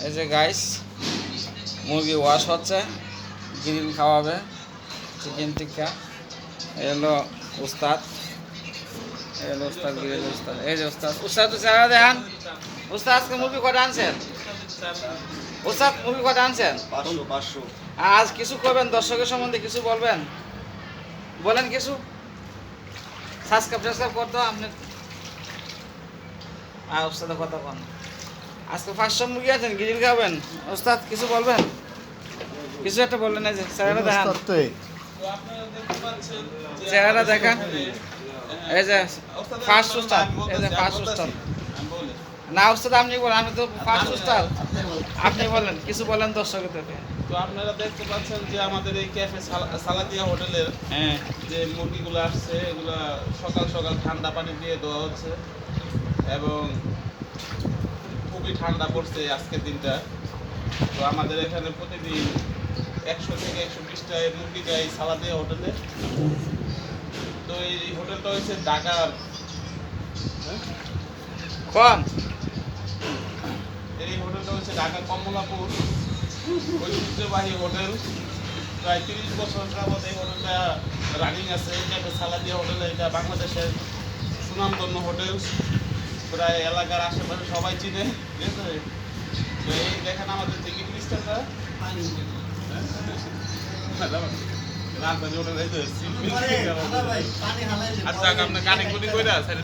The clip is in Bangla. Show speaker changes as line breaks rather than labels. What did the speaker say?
এই যে গাইস মুরগি ওয়াশ হচ্ছে, গ্রিল খাওয়াবে, চিকেন টিক্কা। এই হলো উস্তাদ, এই হলো উস্তাদ, গ্রিল উস্তাদ। এই যে উস্তাদ, উস্তাদ তো চেহারা দেখান। উস্তাদ আজকে মুরগি কটা আনছেন? উস্তাদ মুরগি কটা আনছেন?
500
আজ কিছু করবেন, দর্শকের সম্বন্ধে কিছু বলবেন, বলেন কিছু। সাবস্ক্রাইব করতো আপনি। আর উস্তাদের কথা বল। আজকে 500 মুরগি আছেন, গ্রিল খাবেন। উস্তাদ কিছু বলবেন, কিছু একটা বললেন। এই যে চেহারা দেখান, চেহারা দেখান। এই যে ফার্স্ট উস্তাদ, এই যে ফার্স্ট উস্তাদ। না উস্তাদ আপনি বলেন, আমি তো ফার্স্ট উস্তাদ। আপনি বলেন, কিছু বলেন দর্শকদেরকে।
তো আপনারা দেখতে পাচ্ছেন যে আমাদের এই ক্যাফে সালাদিয়া হোটেলের
হ্যাঁ,
যে মুরগিগুলো আসছে এগুলা সকাল সকাল ঠান্ডা পানি দিয়ে দেওয়া হচ্ছে এবং খুবই ঠান্ডা পড়ছে আজকের দিনটা। তো আমাদের এখানে প্রতিদিন 100 থেকে 120টা মুরগি যায় সালাদিয়া হোটেলে। তো এই হোটেলটা হচ্ছে ঢাকার,
কোন
এই হোটেলটা হচ্ছে ঢাকা কমলাপুর ঐতিহ্যবাহী হোটেল। প্রায় 30 বছর যাবত এই হোটেলটা রানিং আছে। এটা সালাদিয়া হোটেল, এটা বাংলাদেশের সুনামধন্য হোটেল, প্রায় এলাকার আশেপাশে সবাই চিনে। ঠিক আছে, তো এই দেখেন আমাদের টিকিট লিস্টটা। আচ্ছা, আপনার কানে কুটি কইরা